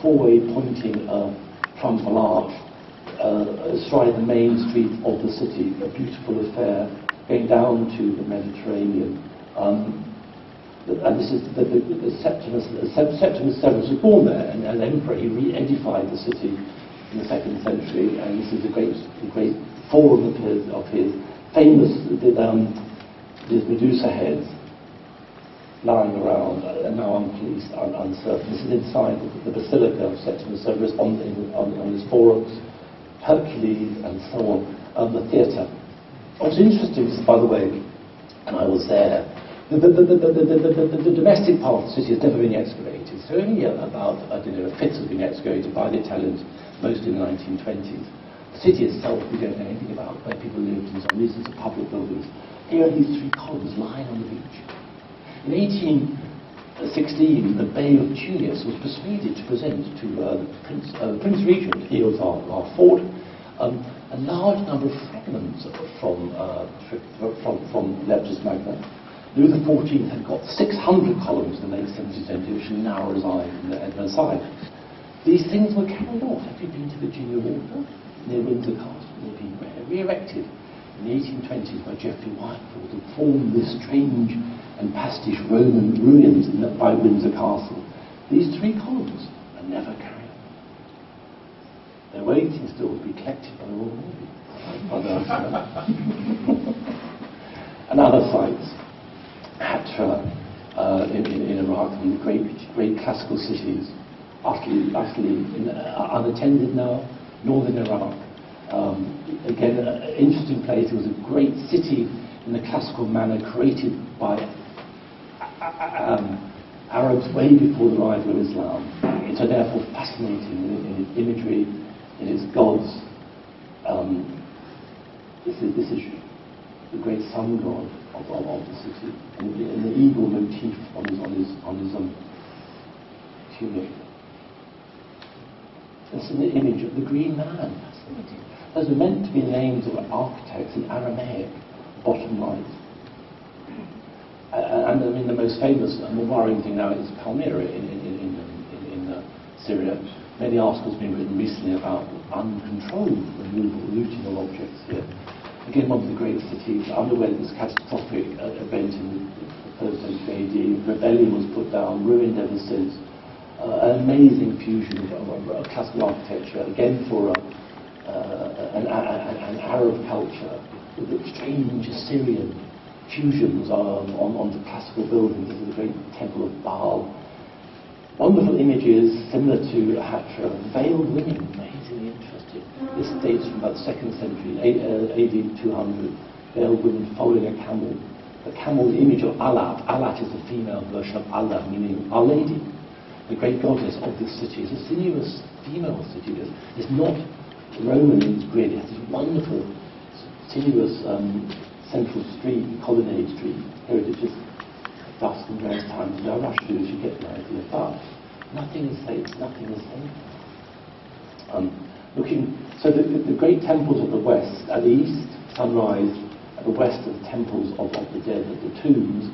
four-way pointing triumphal arch astride the main street of the city, a beautiful affair going down to the Mediterranean. And this is the Septimus Severus was born there, and as emperor he re-edified the city in the 2nd century, and this is a great forum of his famous Medusa heads lying around, now unpoliced, uncertain. This is inside the Basilica of Septimus Severus on his forums, Hercules, and so on, the theatre. What's interesting, by the way, and I was there, the domestic part of the city has never been excavated. So only about, a fifth has been excavated by the Italians, mostly in the 1920s. The city itself, we don't know anything about where people lived and so on. These are public buildings. Here are these three columns lying on the beach. In 1816, the Bey of Tunis was persuaded to present to Prince Regent, he was our fort, a large number of fragments from Leptis Magna. Louis XIV had got 600 columns in the late 17th century, which now reside in Versailles. These things were carried off. Have you been to Virginia Water, near Windsor Castle? They've been re-erected in the 1820s by Geoffrey Whitefield to form this strange and pastiche Roman ruins by Windsor Castle. These three columns are never carried on. They're waiting still to be collected by the Royal Navy. And other sites. Hatra in Iraq, and the great classical cities, utterly unattended now. Northern Iraq, again, an interesting place. It was a great city in the classical manner, created by Arabs way before the arrival of Islam. It's therefore fascinating in its imagery, in its gods. This is the great sun god of the city, and the eagle motif on his tunic. This is the image of the Green Man. Fascinating. Those are meant to be names of architects in Aramaic, bottom right. And I mean, the most famous and more worrying thing now is Palmyra in Syria. Many articles have been written recently about uncontrolled removal, looting of objects here. Again, one of the great cities underwent this catastrophic event in the 3rd century AD. Rebellion was put down, ruined ever since. An amazing fusion of classical architecture, again for an Arab culture, with strange Assyrian fusions on the classical buildings. This is the great temple of Baal. Wonderful images similar to Hatra, veiled women, amazingly interesting. This dates from about the 2nd century, AD 200, veiled women following a camel. The camel's image of Alat. Alat is the female version of Allah, meaning Our Lady, the great goddess of this city. It's a sinuous female city. It's not Roman in its grid. It has this wonderful, sinuous central street, colonnade street. Here it is just dusk and various times. Now rush through as you get the idea. But nothing is safe. Nothing is safe. So the great temples of the west, at the east, sunrise, at the west are the temples of the dead, the tombs.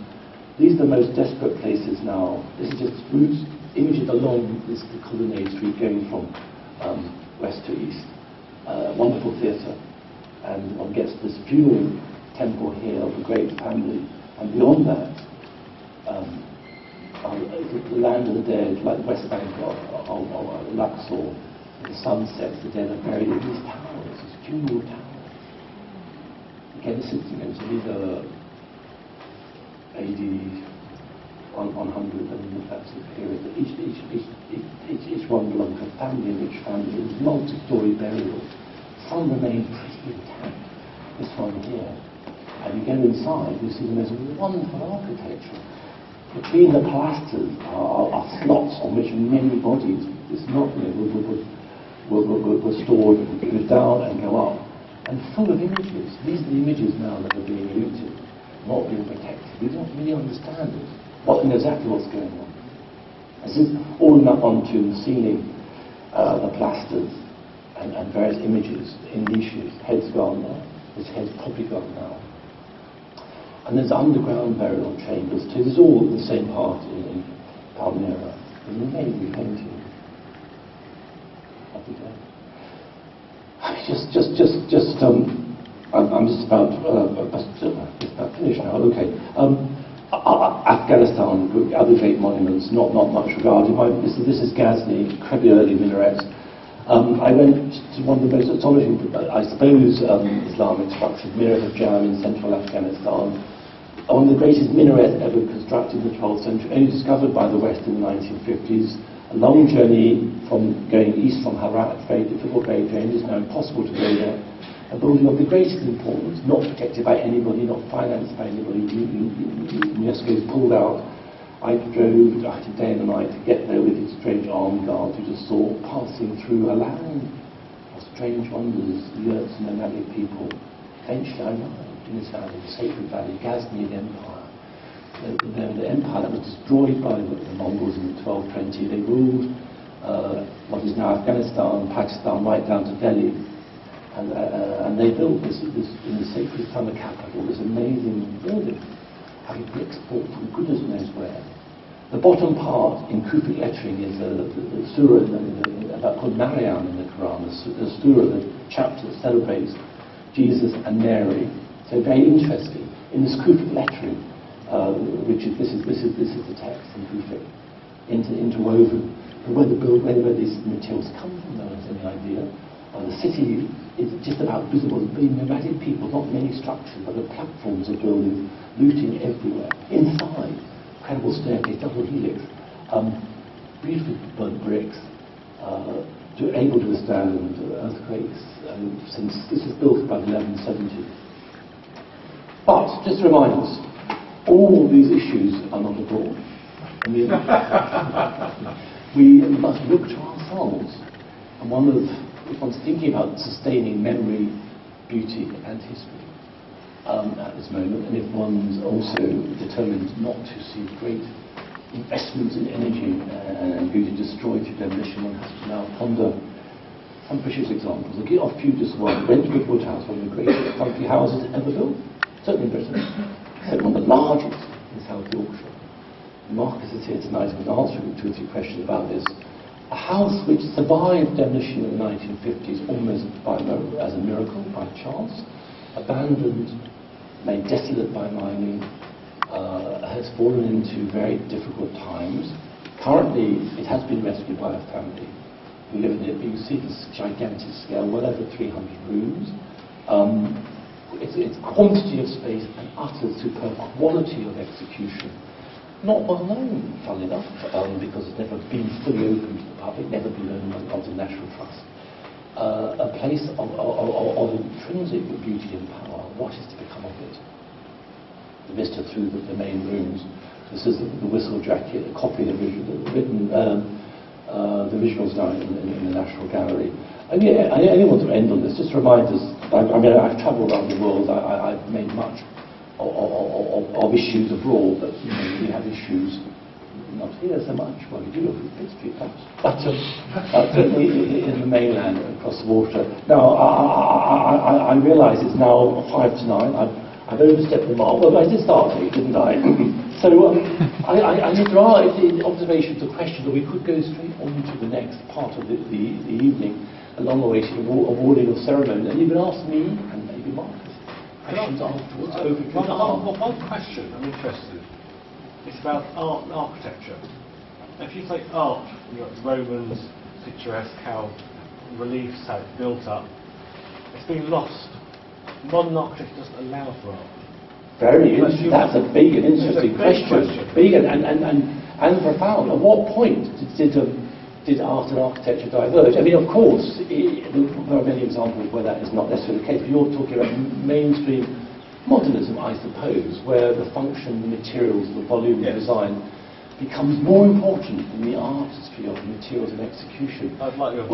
These are the most desperate places now. This is just routes, images along this colonnade street going from west to east. Wonderful theatre, and one gets this funeral temple here of a great family, and beyond that, the land of the dead, like the West Bank of Luxor. The sun sets, the dead are buried in these towers, these funeral towers. Again, this is, so these are AD 100, and that's the period that each one belonged to a family, a rich family. It was multi-story burial. Some remained pretty intact. This one here. And you go inside, you see the most wonderful architecture. Between the pilasters are slots on which many bodies, it's not, were stored and go down and go up. And full of images. These are the images now that are being looted, not being protected. We don't really understand it. Exactly what's going on. This is all up onto the ceiling, the pilasters, and various images in niches. Head's gone now. This head's probably gone now. And there's underground burial chambers too. This is all the same part in Palmyra. There's an amazing painting. I'm just about finished now. Okay. Afghanistan, other great monuments, not much regarded. This is Ghazni, incredibly early minarets. I went to one of the most astonishing, I suppose, Islamic structures, Minaret of Jam in central Afghanistan. One of the greatest minarets ever constructed in the 12th century, only discovered by the West in the 1950s. A long journey from going east from Herat, very difficult, very dangerous, now impossible to go there. A building of the greatest importance, not protected by anybody, not financed by anybody. UNESCO is pulled out. I drove a day and a night to get there with these strange armed guards who just saw passing through a land of strange wonders, yurts and nomadic people. Eventually I arrived in this valley, the sacred valley, Ghazni Empire. The empire that was destroyed by the Mongols in 1220. They ruled what is now Afghanistan, Pakistan, right down to Delhi. And they built this in the sacred summer capital, this amazing building, having bricks brought from goodness knows where. The bottom part in Kufic lettering is the surah called Maryam in the Quran, the surah, the chapter that celebrates Jesus and Mary. So very interesting. In this Kufic lettering, which is this is the text in Kufic, interwoven. Where these materials come from, no one has any idea. The city is just about visible. Being nomadic people, not many structures, but the platforms of buildings, looting everywhere. Inside, incredible staircase, double helix, beautifully burnt bricks, able to withstand earthquakes. Since this was built by the 1170s. But just to remind us, all these issues are not abroad. I mean, we must look to ourselves. And if one's thinking about sustaining memory, beauty and history at this moment, and if one's also determined not to see great investments in energy and beauty destroyed through demolition, one has to now ponder some precious examples. I'll give off to you just one. Brentwood Woodhouse, one of the greatest country houses ever built, certainly in Britain, one of the largest in South Yorkshire. Marcus is here tonight and answering 2 or 3 questions about this. A house which survived demolition in the 1950s almost as a miracle, by chance, abandoned, made desolate by mining, has fallen into very difficult times. Currently, it has been rescued by a family who live in it. You see this gigantic scale, well over 300 rooms. Its quantity of space and utter superb quality of execution. Not well known, funnily enough, because it's never been fully open to the public, never been owned by the National Trust. A place of intrinsic beauty and power. What is to become of it? The vista through the main rooms. This is the whistle jacket, a copy of the originals now in the National Gallery. I only want to end on this, just to remind us. I've travelled around the world. I've made much of issues abroad, but we have issues not here so much. Well, we do have history, perhaps, but certainly in the mainland across the water. Now, I realise it's now 5 to 9. I've overstepped the mark. Well, I did start late, didn't I? So I think there are observations or questions, or we could go straight on to the next part of the evening, a long-awaited awarding of ceremony. And you can ask me and maybe Marcus questions afterwards. One question I'm interested. It's about art and architecture. If you take art, you've got the Romans, picturesque, how reliefs have built up. It's been lost. Modern architecture doesn't allow for art. Very interesting. That's a big and interesting question. Big and profound. At what point did art and architecture diverge? I mean, of course, there are many examples where that is not necessarily the case, but you're talking about mainstream modernism, I suppose, where the function, the materials, the volume, the design becomes more important than the artistry of the materials and execution. I'd like your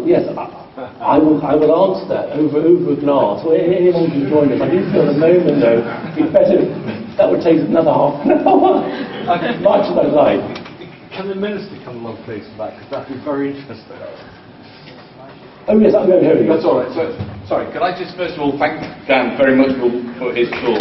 yes, I will answer that over a glass. Well, anyone can join us. I do feel at the moment, though, that would take another half an hour, as much as I like. Can the minister come along, please, for that? Because that'd be very interesting. Oh yes, I'm going to hear you. That's all right. So, sorry, could I just first of all thank Dan very much for his talk.